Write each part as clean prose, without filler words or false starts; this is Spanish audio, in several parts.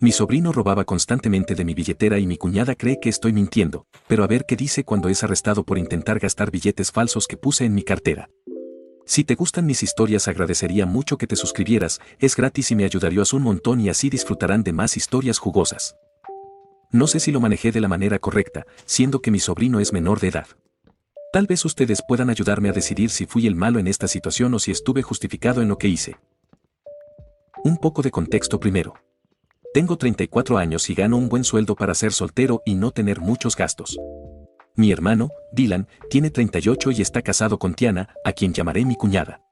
Mi sobrino robaba constantemente de mi billetera y mi cuñada cree que estoy mintiendo, pero a ver qué dice cuando es arrestado por intentar gastar billetes falsos que puse en mi cartera. Si te gustan mis historias agradecería mucho que te suscribieras, es gratis y me ayudarías un montón y así disfrutarán de más historias jugosas. No sé si lo manejé de la manera correcta, siendo que mi sobrino es menor de edad. Tal vez ustedes puedan ayudarme a decidir si fui el malo en esta situación o si estuve justificado en lo que hice. Un poco de contexto primero. Tengo 34 años y gano un buen sueldo para ser soltero y no tener muchos gastos. Mi hermano, Dylan, tiene 38 y está casado con Tiana, a quien llamaré mi cuñada.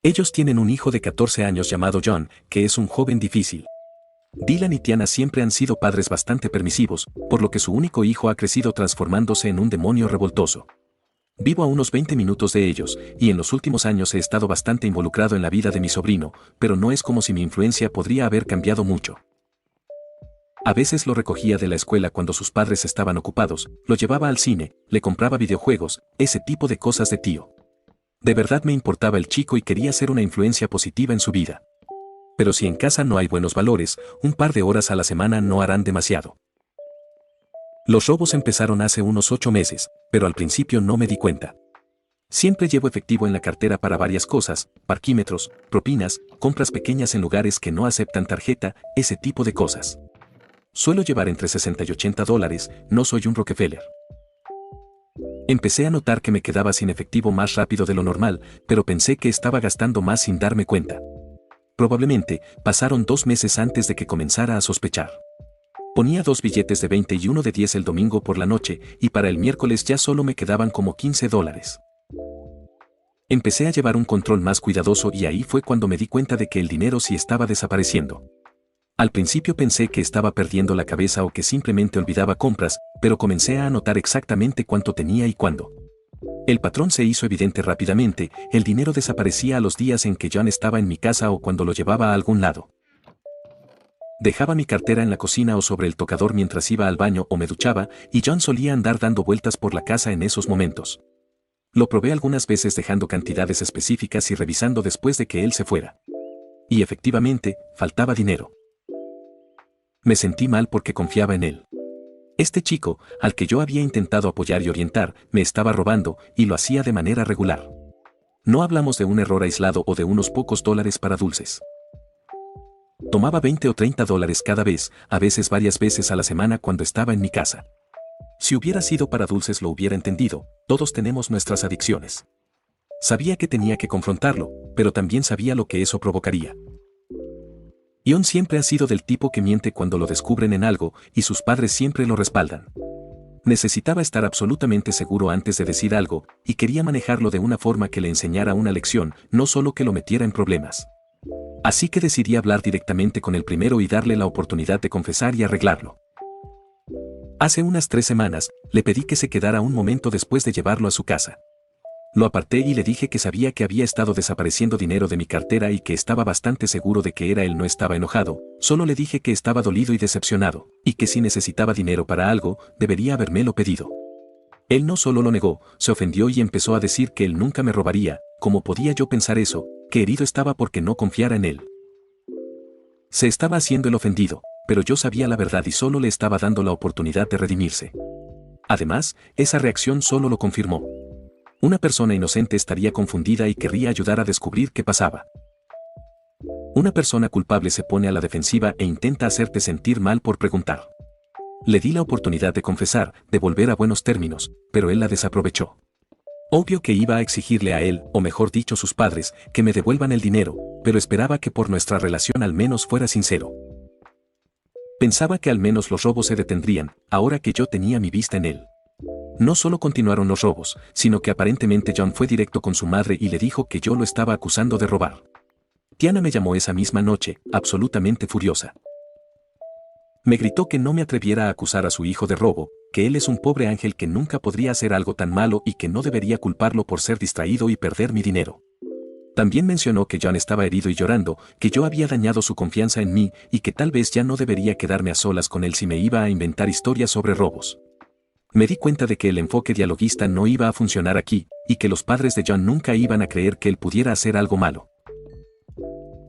Ellos tienen un hijo de 14 años llamado John, que es un joven difícil. Dylan y Tiana siempre han sido padres bastante permisivos, por lo que su único hijo ha crecido transformándose en un demonio revoltoso. Vivo a unos 20 minutos de ellos, y en los últimos años he estado bastante involucrado en la vida de mi sobrino, pero no es como si mi influencia podría haber cambiado mucho. A veces lo recogía de la escuela cuando sus padres estaban ocupados, lo llevaba al cine, le compraba videojuegos, ese tipo de cosas de tío. De verdad me importaba el chico y quería ser una influencia positiva en su vida. Pero si en casa no hay buenos valores, un par de horas a la semana no harán demasiado. Los robos empezaron hace unos 8 meses, pero al principio no me di cuenta. Siempre llevo efectivo en la cartera para varias cosas, parquímetros, propinas, compras pequeñas en lugares que no aceptan tarjeta, ese tipo de cosas. Suelo llevar entre $60 y $80, no soy un Rockefeller. Empecé a notar que me quedaba sin efectivo más rápido de lo normal, pero pensé que estaba gastando más sin darme cuenta. Probablemente, pasaron 2 meses antes de que comenzara a sospechar. Ponía 2 billetes de 20 y uno de 10 el domingo por la noche, y para el miércoles ya solo me quedaban como $15. Empecé a llevar un control más cuidadoso y ahí fue cuando me di cuenta de que el dinero sí estaba desapareciendo. Al principio pensé que estaba perdiendo la cabeza o que simplemente olvidaba compras, pero comencé a anotar exactamente cuánto tenía y cuándo. El patrón se hizo evidente rápidamente, el dinero desaparecía a los días en que John estaba en mi casa o cuando lo llevaba a algún lado. Dejaba mi cartera en la cocina o sobre el tocador mientras iba al baño o me duchaba, y John solía andar dando vueltas por la casa en esos momentos. Lo probé algunas veces dejando cantidades específicas y revisando después de que él se fuera. Y efectivamente, faltaba dinero. Me sentí mal porque confiaba en él. Este chico, al que yo había intentado apoyar y orientar, me estaba robando, y lo hacía de manera regular. No hablamos de un error aislado o de unos pocos dólares para dulces. Tomaba $20 o $30 cada vez, a veces varias veces a la semana cuando estaba en mi casa. Si hubiera sido para dulces lo hubiera entendido, todos tenemos nuestras adicciones. Sabía que tenía que confrontarlo, pero también sabía lo que eso provocaría. John siempre ha sido del tipo que miente cuando lo descubren en algo, y sus padres siempre lo respaldan. Necesitaba estar absolutamente seguro antes de decir algo, y quería manejarlo de una forma que le enseñara una lección, no solo que lo metiera en problemas. Así que decidí hablar directamente con el primero y darle la oportunidad de confesar y arreglarlo. Hace unas 3 semanas, le pedí que se quedara un momento después de llevarlo a su casa. Lo aparté y le dije que sabía que había estado desapareciendo dinero de mi cartera y que estaba bastante seguro de que era él. No estaba enojado, solo le dije que estaba dolido y decepcionado, y que si necesitaba dinero para algo, debería habérmelo pedido. Él no solo lo negó, se ofendió y empezó a decir que él nunca me robaría. ¿Cómo podía yo pensar eso? Que herido estaba porque no confiara en él. Se estaba haciendo el ofendido, pero yo sabía la verdad y solo le estaba dando la oportunidad de redimirse. Además, esa reacción solo lo confirmó. Una persona inocente estaría confundida y querría ayudar a descubrir qué pasaba. Una persona culpable se pone a la defensiva e intenta hacerte sentir mal por preguntar. Le di la oportunidad de confesar, de volver a buenos términos, pero él la desaprovechó. Obvio que iba a exigirle a él, o mejor dicho sus padres, que me devuelvan el dinero, pero esperaba que por nuestra relación al menos fuera sincero. Pensaba que al menos los robos se detendrían, ahora que yo tenía mi vista en él. No solo continuaron los robos, sino que aparentemente John fue directo con su madre y le dijo que yo lo estaba acusando de robar. Tiana me llamó esa misma noche, absolutamente furiosa. Me gritó que no me atreviera a acusar a su hijo de robo, que él es un pobre ángel que nunca podría hacer algo tan malo y que no debería culparlo por ser distraído y perder mi dinero. También mencionó que John estaba herido y llorando, que yo había dañado su confianza en mí y que tal vez ya no debería quedarme a solas con él si me iba a inventar historias sobre robos. Me di cuenta de que el enfoque dialoguista no iba a funcionar aquí, y que los padres de John nunca iban a creer que él pudiera hacer algo malo.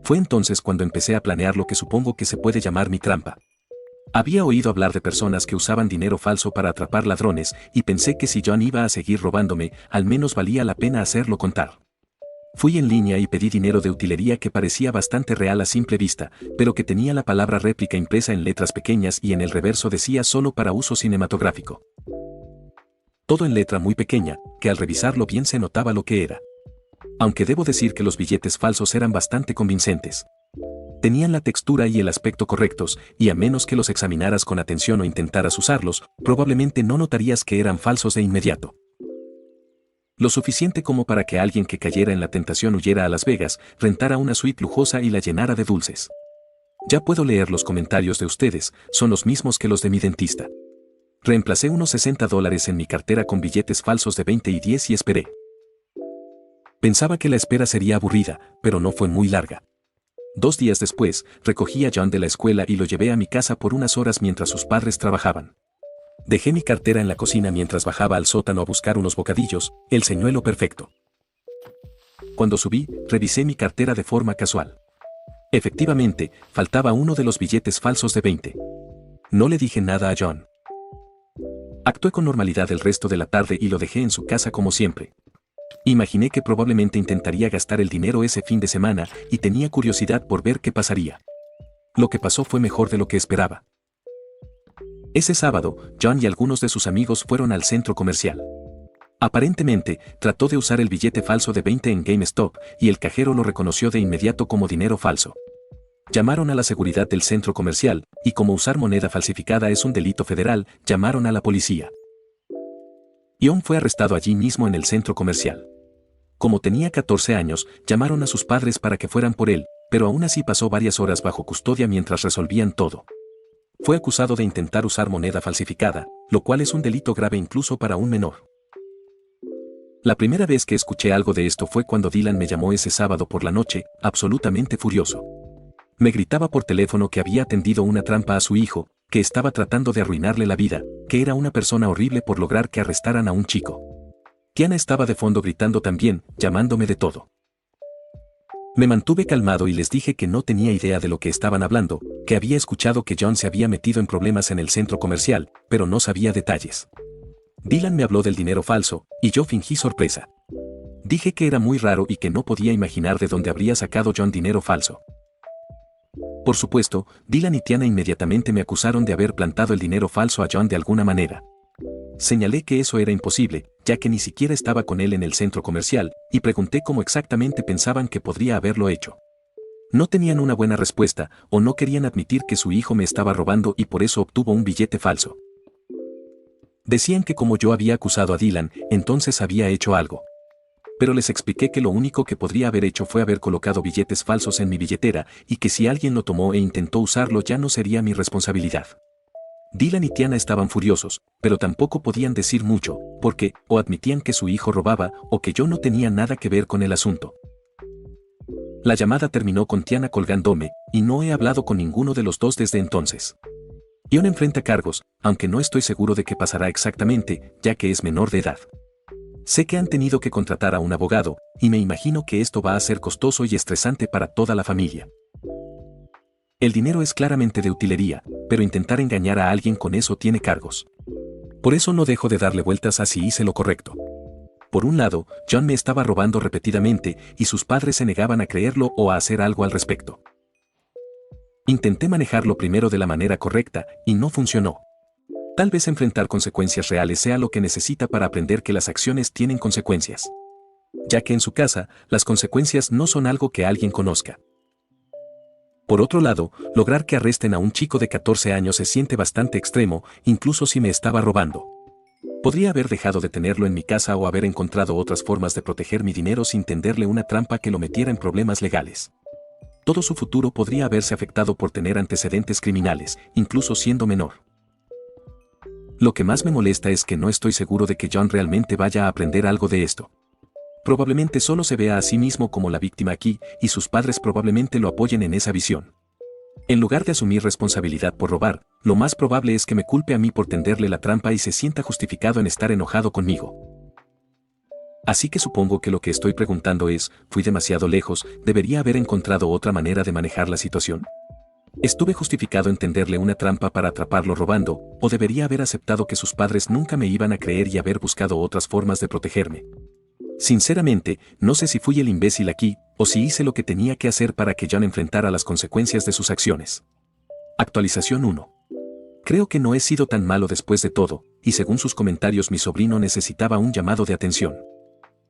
Fue entonces cuando empecé a planear lo que supongo que se puede llamar mi trampa. Había oído hablar de personas que usaban dinero falso para atrapar ladrones y pensé que si John iba a seguir robándome, al menos valía la pena hacerlo contar. Fui en línea y pedí dinero de utilería que parecía bastante real a simple vista, pero que tenía la palabra réplica impresa en letras pequeñas y en el reverso decía solo para uso cinematográfico. Todo en letra muy pequeña, que al revisarlo bien se notaba lo que era. Aunque debo decir que los billetes falsos eran bastante convincentes. Tenían la textura y el aspecto correctos, y a menos que los examinaras con atención o intentaras usarlos, probablemente no notarías que eran falsos de inmediato. Lo suficiente como para que alguien que cayera en la tentación huyera a Las Vegas, rentara una suite lujosa y la llenara de dulces. Ya puedo leer los comentarios de ustedes, son los mismos que los de mi dentista. Reemplacé unos $60 en mi cartera con billetes falsos de 20 y 10 y esperé. Pensaba que la espera sería aburrida, pero no fue muy larga. 2 días después, recogí a John de la escuela y lo llevé a mi casa por unas horas mientras sus padres trabajaban. Dejé mi cartera en la cocina mientras bajaba al sótano a buscar unos bocadillos, el señuelo perfecto. Cuando subí, revisé mi cartera de forma casual. Efectivamente, faltaba uno de los billetes falsos de 20. No le dije nada a John. Actué con normalidad el resto de la tarde y lo dejé en su casa como siempre. Imaginé que probablemente intentaría gastar el dinero ese fin de semana y tenía curiosidad por ver qué pasaría. Lo que pasó fue mejor de lo que esperaba. Ese sábado, John y algunos de sus amigos fueron al centro comercial. Aparentemente, trató de usar el billete falso de 20 en GameStop y el cajero lo reconoció de inmediato como dinero falso. Llamaron a la seguridad del centro comercial y como usar moneda falsificada es un delito federal, llamaron a la policía. John fue arrestado allí mismo en el centro comercial. Como tenía 14 años, llamaron a sus padres para que fueran por él, pero aún así pasó varias horas bajo custodia mientras resolvían todo. Fue acusado de intentar usar moneda falsificada, lo cual es un delito grave incluso para un menor. La primera vez que escuché algo de esto fue cuando Dylan me llamó ese sábado por la noche, absolutamente furioso. Me gritaba por teléfono que había tendido una trampa a su hijo, que estaba tratando de arruinarle la vida, que era una persona horrible por lograr que arrestaran a un chico. Tiana estaba de fondo gritando también, llamándome de todo. Me mantuve calmado y les dije que no tenía idea de lo que estaban hablando, que había escuchado que John se había metido en problemas en el centro comercial, pero no sabía detalles. Dylan me habló del dinero falso, y yo fingí sorpresa. Dije que era muy raro y que no podía imaginar de dónde habría sacado John dinero falso. Por supuesto, Dylan y Tiana inmediatamente me acusaron de haber plantado el dinero falso a John de alguna manera. Señalé que eso era imposible, ya que ni siquiera estaba con él en el centro comercial, y pregunté cómo exactamente pensaban que podría haberlo hecho. No tenían una buena respuesta, o no querían admitir que su hijo me estaba robando y por eso obtuvo un billete falso. Decían que como yo había acusado a Dylan, entonces había hecho algo. Pero les expliqué que lo único que podría haber hecho fue haber colocado billetes falsos en mi billetera y que si alguien lo tomó e intentó usarlo ya no sería mi responsabilidad. Dylan y Tiana estaban furiosos, pero tampoco podían decir mucho, porque o admitían que su hijo robaba o que yo no tenía nada que ver con el asunto. La llamada terminó con Tiana colgándome, y no he hablado con ninguno de los dos desde entonces. John enfrenta cargos, aunque no estoy seguro de qué pasará exactamente, ya que es menor de edad. Sé que han tenido que contratar a un abogado, y me imagino que esto va a ser costoso y estresante para toda la familia. El dinero es claramente de utilería, pero intentar engañar a alguien con eso tiene cargos. Por eso no dejo de darle vueltas a si hice lo correcto. Por un lado, John me estaba robando repetidamente y sus padres se negaban a creerlo o a hacer algo al respecto. Intenté manejarlo primero de la manera correcta y no funcionó. Tal vez enfrentar consecuencias reales sea lo que necesita para aprender que las acciones tienen consecuencias. Ya que en su casa, las consecuencias no son algo que alguien conozca. Por otro lado, lograr que arresten a un chico de 14 años se siente bastante extremo, incluso si me estaba robando. Podría haber dejado de tenerlo en mi casa o haber encontrado otras formas de proteger mi dinero sin tenderle una trampa que lo metiera en problemas legales. Todo su futuro podría haberse afectado por tener antecedentes criminales, incluso siendo menor. Lo que más me molesta es que no estoy seguro de que John realmente vaya a aprender algo de esto. Probablemente solo se vea a sí mismo como la víctima aquí, y sus padres probablemente lo apoyen en esa visión. En lugar de asumir responsabilidad por robar, lo más probable es que me culpe a mí por tenderle la trampa y se sienta justificado en estar enojado conmigo. Así que supongo que lo que estoy preguntando es, ¿fui demasiado lejos? ¿Debería haber encontrado otra manera de manejar la situación? ¿Estuve justificado en tenderle una trampa para atraparlo robando, o debería haber aceptado que sus padres nunca me iban a creer y haber buscado otras formas de protegerme? Sinceramente, no sé si fui el imbécil aquí, o si hice lo que tenía que hacer para que John enfrentara las consecuencias de sus acciones. Actualización 1. Creo que no he sido tan malo después de todo, y según sus comentarios mi sobrino necesitaba un llamado de atención.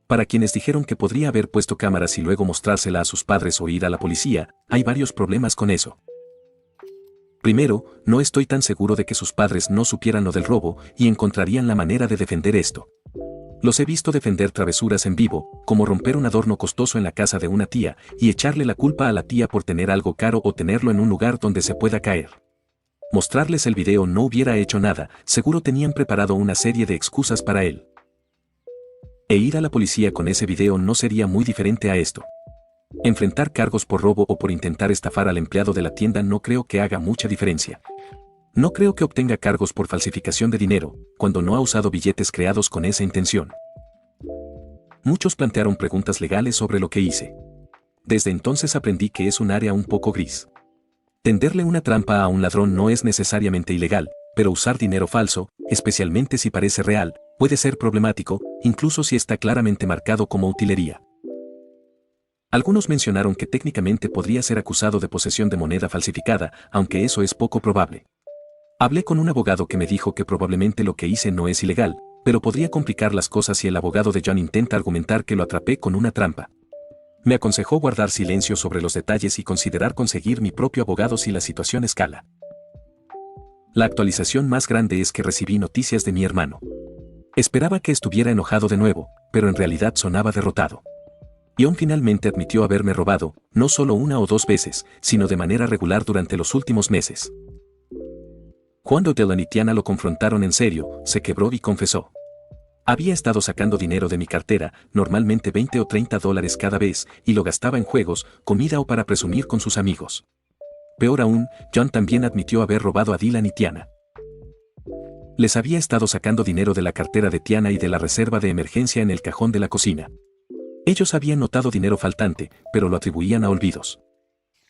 Para quienes dijeron que podría haber puesto cámaras y luego mostrársela a sus padres o ir a la policía, hay varios problemas con eso. Primero, no estoy tan seguro de que sus padres no supieran lo del robo y encontrarían la manera de defender esto. Los he visto defender travesuras en vivo, como romper un adorno costoso en la casa de una tía y echarle la culpa a la tía por tener algo caro o tenerlo en un lugar donde se pueda caer. Mostrarles el video no hubiera hecho nada, seguro tenían preparado una serie de excusas para él. E ir a la policía con ese video no sería muy diferente a esto. Enfrentar cargos por robo o por intentar estafar al empleado de la tienda no creo que haga mucha diferencia. No creo que obtenga cargos por falsificación de dinero, cuando no ha usado billetes creados con esa intención. Muchos plantearon preguntas legales sobre lo que hice. Desde entonces aprendí que es un área un poco gris. Tenderle una trampa a un ladrón no es necesariamente ilegal, pero usar dinero falso, especialmente si parece real, puede ser problemático, incluso si está claramente marcado como utilería. Algunos mencionaron que técnicamente podría ser acusado de posesión de moneda falsificada, aunque eso es poco probable. Hablé con un abogado que me dijo que probablemente lo que hice no es ilegal, pero podría complicar las cosas si el abogado de John intenta argumentar que lo atrapé con una trampa. Me aconsejó guardar silencio sobre los detalles y considerar conseguir mi propio abogado si la situación escala. La actualización más grande es que recibí noticias de mi hermano. Esperaba que estuviera enojado de nuevo, pero en realidad sonaba derrotado. John finalmente admitió haberme robado, no solo una o dos veces, sino de manera regular durante los últimos meses. Cuando Dylan y Tiana lo confrontaron en serio, se quebró y confesó. Había estado sacando dinero de mi cartera, normalmente $20 o $30 cada vez, y lo gastaba en juegos, comida o para presumir con sus amigos. Peor aún, John también admitió haber robado a Dylan y Tiana. Les había estado sacando dinero de la cartera de Tiana y de la reserva de emergencia en el cajón de la cocina. Ellos habían notado dinero faltante, pero lo atribuían a olvidos.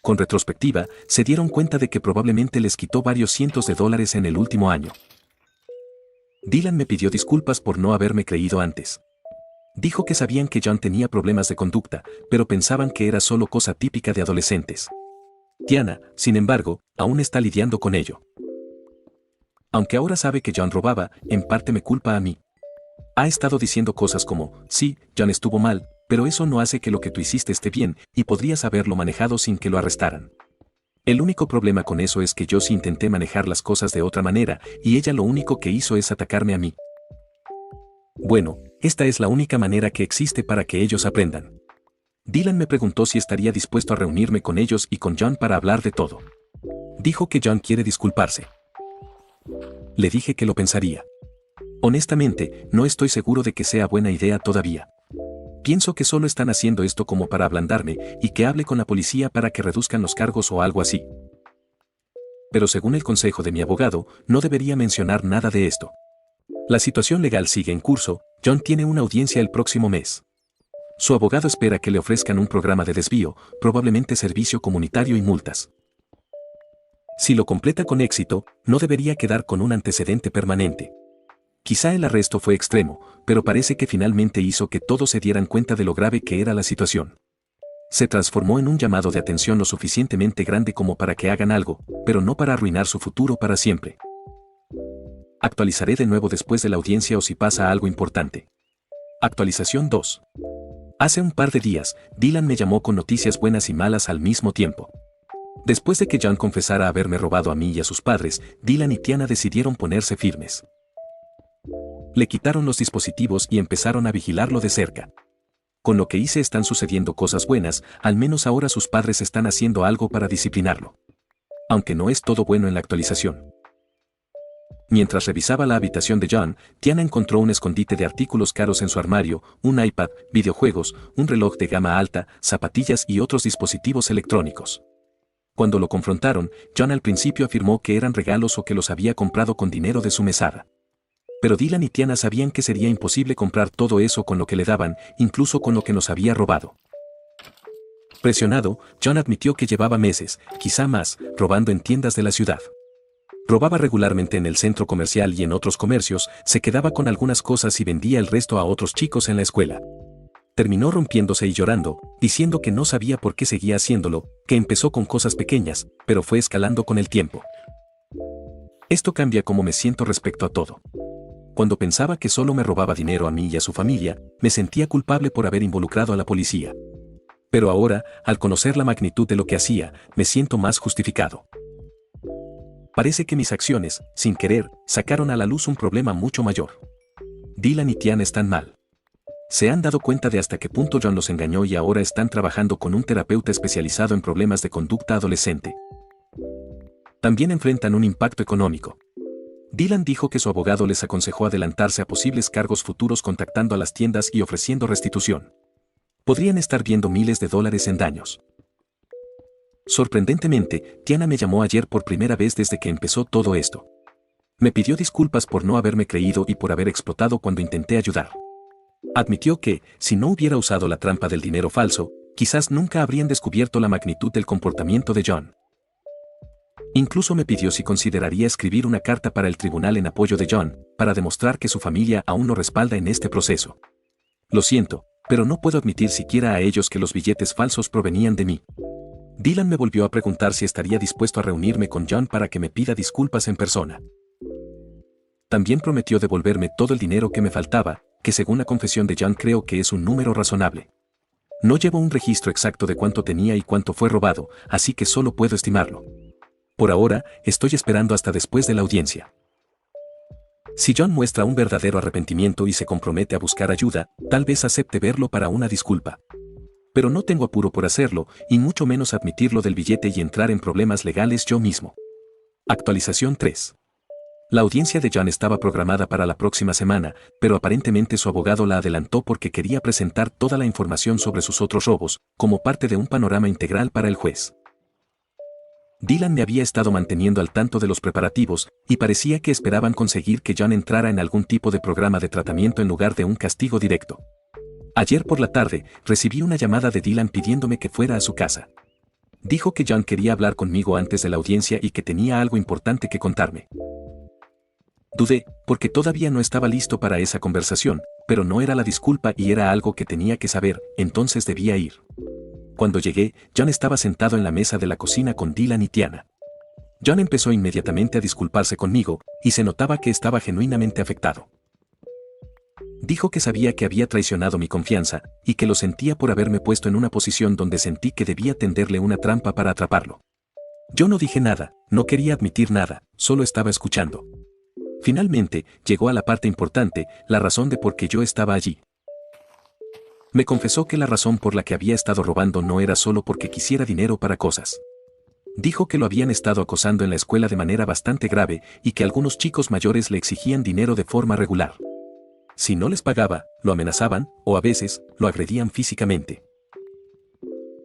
Con retrospectiva, se dieron cuenta de que probablemente les quitó varios cientos de dólares en el último año. Dylan me pidió disculpas por no haberme creído antes. Dijo que sabían que John tenía problemas de conducta, pero pensaban que era solo cosa típica de adolescentes. Tiana, sin embargo, aún está lidiando con ello. Aunque ahora sabe que John robaba, en parte me culpa a mí. Ha estado diciendo cosas como, sí, John estuvo mal, pero eso no hace que lo que tú hiciste esté bien, y podrías haberlo manejado sin que lo arrestaran. El único problema con eso es que yo sí intenté manejar las cosas de otra manera, y ella lo único que hizo es atacarme a mí. Bueno, esta es la única manera que existe para que ellos aprendan. Dylan me preguntó si estaría dispuesto a reunirme con ellos y con John para hablar de todo. Dijo que John quiere disculparse. Le dije que lo pensaría. Honestamente, no estoy seguro de que sea buena idea todavía. Pienso que solo están haciendo esto como para ablandarme y que hable con la policía para que reduzcan los cargos o algo así. Pero según el consejo de mi abogado, no debería mencionar nada de esto. La situación legal sigue en curso, John tiene una audiencia el próximo mes. Su abogado espera que le ofrezcan un programa de desvío, probablemente servicio comunitario y multas. Si lo completa con éxito, no debería quedar con un antecedente permanente. Quizá el arresto fue extremo, pero parece que finalmente hizo que todos se dieran cuenta de lo grave que era la situación. Se transformó en un llamado de atención lo suficientemente grande como para que hagan algo, pero no para arruinar su futuro para siempre. Actualizaré de nuevo después de la audiencia o si pasa algo importante. Actualización 2. Hace un par de días, Dylan me llamó con noticias buenas y malas al mismo tiempo. Después de que John confesara haberme robado a mí y a sus padres, Dylan y Tiana decidieron ponerse firmes. Le quitaron los dispositivos y empezaron a vigilarlo de cerca. Con lo que hice están sucediendo cosas buenas, al menos ahora sus padres están haciendo algo para disciplinarlo. Aunque no es todo bueno en la actualización. Mientras revisaba la habitación de John, Tiana encontró un escondite de artículos caros en su armario, un iPad, videojuegos, un reloj de gama alta, zapatillas y otros dispositivos electrónicos. Cuando lo confrontaron, John al principio afirmó que eran regalos o que los había comprado con dinero de su mesada. Pero Dylan y Tiana sabían que sería imposible comprar todo eso con lo que le daban, incluso con lo que nos había robado. Presionado, John admitió que llevaba meses, quizá más, robando en tiendas de la ciudad. Robaba regularmente en el centro comercial y en otros comercios, se quedaba con algunas cosas y vendía el resto a otros chicos en la escuela. Terminó rompiéndose y llorando, diciendo que no sabía por qué seguía haciéndolo, que empezó con cosas pequeñas, pero fue escalando con el tiempo. Esto cambia cómo me siento respecto a todo. Cuando pensaba que solo me robaba dinero a mí y a su familia, me sentía culpable por haber involucrado a la policía. Pero ahora, al conocer la magnitud de lo que hacía, me siento más justificado. Parece que mis acciones, sin querer, sacaron a la luz un problema mucho mayor. Dylan y Tiana están mal. Se han dado cuenta de hasta qué punto John los engañó y ahora están trabajando con un terapeuta especializado en problemas de conducta adolescente. También enfrentan un impacto económico. Dylan dijo que su abogado les aconsejó adelantarse a posibles cargos futuros contactando a las tiendas y ofreciendo restitución. Podrían estar viendo miles de dólares en daños. Sorprendentemente, Tiana me llamó ayer por primera vez desde que empezó todo esto. Me pidió disculpas por no haberme creído y por haber explotado cuando intenté ayudar. Admitió que, si no hubiera usado la trampa del dinero falso, quizás nunca habrían descubierto la magnitud del comportamiento de John. Incluso me pidió si consideraría escribir una carta para el tribunal en apoyo de John, para demostrar que su familia aún lo respalda en este proceso. Lo siento, pero no puedo admitir siquiera a ellos que los billetes falsos provenían de mí. Dylan me volvió a preguntar si estaría dispuesto a reunirme con John para que me pida disculpas en persona. También prometió devolverme todo el dinero que me faltaba, que según la confesión de John creo que es un número razonable. No llevo un registro exacto de cuánto tenía y cuánto fue robado, así que solo puedo estimarlo. Por ahora, estoy esperando hasta después de la audiencia. Si John muestra un verdadero arrepentimiento y se compromete a buscar ayuda, tal vez acepte verlo para una disculpa. Pero no tengo apuro por hacerlo, y mucho menos admitirlo del billete y entrar en problemas legales yo mismo. Actualización 3. La audiencia de John estaba programada para la próxima semana, pero aparentemente su abogado la adelantó porque quería presentar toda la información sobre sus otros robos, como parte de un panorama integral para el juez. Dylan me había estado manteniendo al tanto de los preparativos, y parecía que esperaban conseguir que John entrara en algún tipo de programa de tratamiento en lugar de un castigo directo. Ayer por la tarde, recibí una llamada de Dylan pidiéndome que fuera a su casa. Dijo que John quería hablar conmigo antes de la audiencia y que tenía algo importante que contarme. Dudé, porque todavía no estaba listo para esa conversación, pero no era la disculpa y era algo que tenía que saber, entonces debía ir. Cuando llegué, John estaba sentado en la mesa de la cocina con Dylan y Tiana. John empezó inmediatamente a disculparse conmigo, y se notaba que estaba genuinamente afectado. Dijo que sabía que había traicionado mi confianza, y que lo sentía por haberme puesto en una posición donde sentí que debía tenderle una trampa para atraparlo. Yo no dije nada, no quería admitir nada, solo estaba escuchando. Finalmente, llegó a la parte importante, la razón de por qué yo estaba allí. Me confesó que la razón por la que había estado robando no era solo porque quisiera dinero para cosas. Dijo que lo habían estado acosando en la escuela de manera bastante grave y que algunos chicos mayores le exigían dinero de forma regular. Si no les pagaba, lo amenazaban, o a veces, lo agredían físicamente.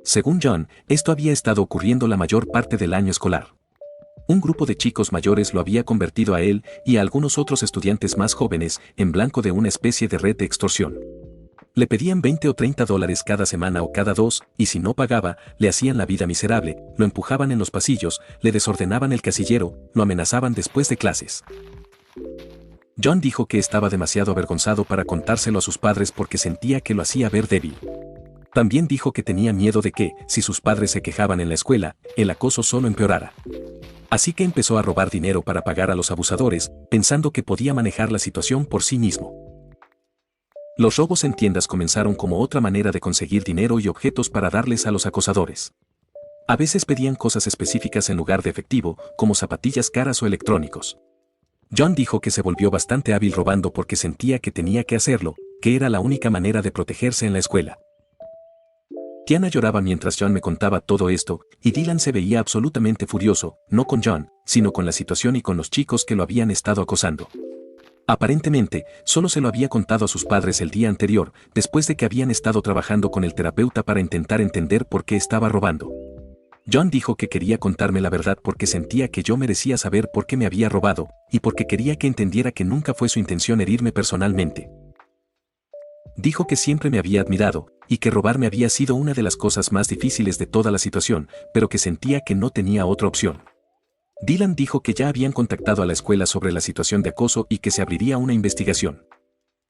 Según John, esto había estado ocurriendo la mayor parte del año escolar. Un grupo de chicos mayores lo había convertido a él y a algunos otros estudiantes más jóvenes en blanco de una especie de red de extorsión. Le pedían 20 o 30 dólares cada semana o cada 2, y si no pagaba, le hacían la vida miserable, lo empujaban en los pasillos, le desordenaban el casillero, lo amenazaban después de clases. John dijo que estaba demasiado avergonzado para contárselo a sus padres porque sentía que lo hacía ver débil. También dijo que tenía miedo de que, si sus padres se quejaban en la escuela, el acoso solo empeorara. Así que empezó a robar dinero para pagar a los abusadores, pensando que podía manejar la situación por sí mismo. Los robos en tiendas comenzaron como otra manera de conseguir dinero y objetos para darles a los acosadores. A veces pedían cosas específicas en lugar de efectivo, como zapatillas caras o electrónicos. John dijo que se volvió bastante hábil robando porque sentía que tenía que hacerlo, que era la única manera de protegerse en la escuela. Tiana lloraba mientras John me contaba todo esto, y Dylan se veía absolutamente furioso, no con John, sino con la situación y con los chicos que lo habían estado acosando. Aparentemente, solo se lo había contado a sus padres el día anterior, después de que habían estado trabajando con el terapeuta para intentar entender por qué estaba robando. John dijo que quería contarme la verdad porque sentía que yo merecía saber por qué me había robado, y porque quería que entendiera que nunca fue su intención herirme personalmente. Dijo que siempre me había admirado, y que robarme había sido una de las cosas más difíciles de toda la situación, pero que sentía que no tenía otra opción. Dylan dijo que ya habían contactado a la escuela sobre la situación de acoso y que se abriría una investigación.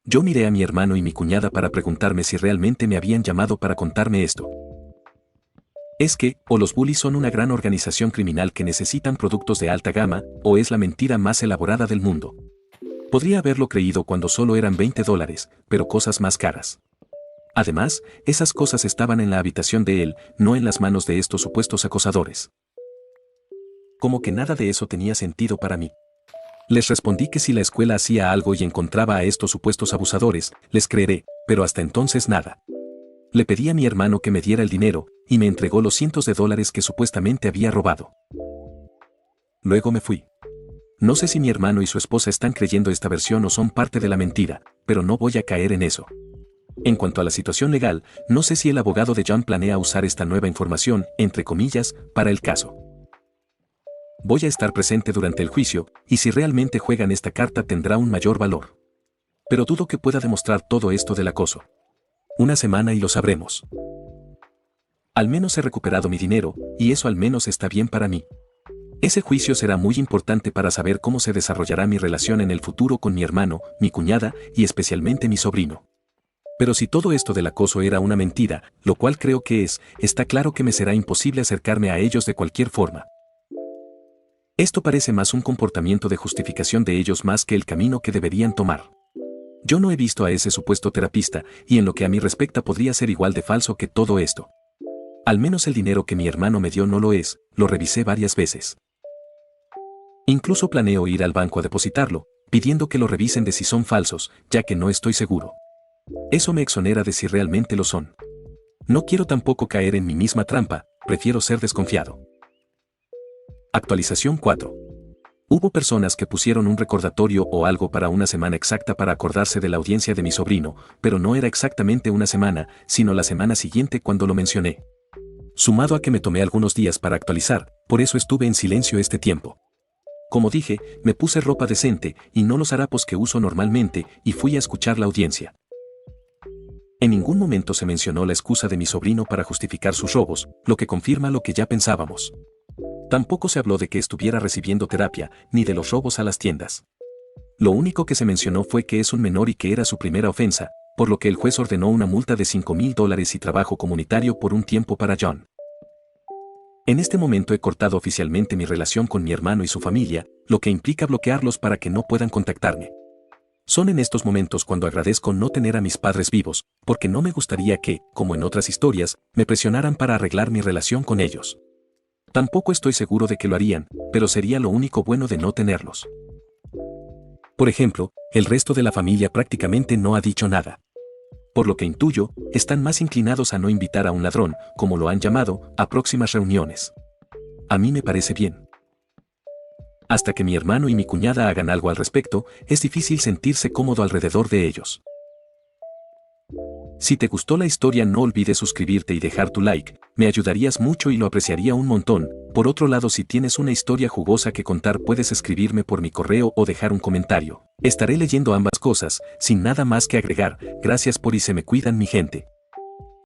Yo miré a mi hermano y mi cuñada para preguntarme si realmente me habían llamado para contarme esto. Es que, o los bullies son una gran organización criminal que necesitan productos de alta gama, o es la mentira más elaborada del mundo. Podría haberlo creído cuando solo eran $20, pero cosas más caras. Además, esas cosas estaban en la habitación de él, no en las manos de estos supuestos acosadores. Como que nada de eso tenía sentido para mí. Les respondí que si la escuela hacía algo y encontraba a estos supuestos abusadores, les creeré, pero hasta entonces nada. Le pedí a mi hermano que me diera el dinero, y me entregó los cientos de dólares que supuestamente había robado. Luego me fui. No sé si mi hermano y su esposa están creyendo esta versión o son parte de la mentira, pero no voy a caer en eso. En cuanto a la situación legal, no sé si el abogado de John planea usar esta nueva información, entre comillas, para el caso. Voy a estar presente durante el juicio, y si realmente juegan esta carta tendrá un mayor valor. Pero dudo que pueda demostrar todo esto del acoso. Una semana y lo sabremos. Al menos he recuperado mi dinero, y eso al menos está bien para mí. Ese juicio será muy importante para saber cómo se desarrollará mi relación en el futuro con mi hermano, mi cuñada y especialmente mi sobrino. Pero si todo esto del acoso era una mentira, lo cual creo que es, está claro que me será imposible acercarme a ellos de cualquier forma. Esto parece más un comportamiento de justificación de ellos más que el camino que deberían tomar. Yo no he visto a ese supuesto terapista, y en lo que a mí respecta podría ser igual de falso que todo esto. Al menos el dinero que mi hermano me dio no lo es, lo revisé varias veces. Incluso planeo ir al banco a depositarlo, pidiendo que lo revisen de si son falsos, ya que no estoy seguro. Eso me exonera de si realmente lo son. No quiero tampoco caer en mi misma trampa, prefiero ser desconfiado. Actualización 4. Hubo personas que pusieron un recordatorio o algo para una semana exacta para acordarse de la audiencia de mi sobrino, pero no era exactamente una semana, sino la semana siguiente cuando lo mencioné. Sumado a que me tomé algunos días para actualizar, por eso estuve en silencio este tiempo. Como dije, me puse ropa decente y no los harapos que uso normalmente y fui a escuchar la audiencia. En ningún momento se mencionó la excusa de mi sobrino para justificar sus robos, lo que confirma lo que ya pensábamos. Tampoco se habló de que estuviera recibiendo terapia, ni de los robos a las tiendas. Lo único que se mencionó fue que es un menor y que era su primera ofensa, por lo que el juez ordenó una multa de $5,000 y trabajo comunitario por un tiempo para John. En este momento he cortado oficialmente mi relación con mi hermano y su familia, lo que implica bloquearlos para que no puedan contactarme. Son en estos momentos cuando agradezco no tener a mis padres vivos, porque no me gustaría que, como en otras historias, me presionaran para arreglar mi relación con ellos. Tampoco estoy seguro de que lo harían, pero sería lo único bueno de no tenerlos. Por ejemplo, el resto de la familia prácticamente no ha dicho nada. Por lo que intuyo, están más inclinados a no invitar a un ladrón, como lo han llamado, a próximas reuniones. A mí me parece bien. Hasta que mi hermano y mi cuñada hagan algo al respecto, es difícil sentirse cómodo alrededor de ellos. Si te gustó la historia no olvides suscribirte y dejar tu like, me ayudarías mucho y lo apreciaría un montón. Por otro lado, si tienes una historia jugosa que contar puedes escribirme por mi correo o dejar un comentario. Estaré leyendo ambas cosas, sin nada más que agregar. Gracias por y se me cuidan mi gente.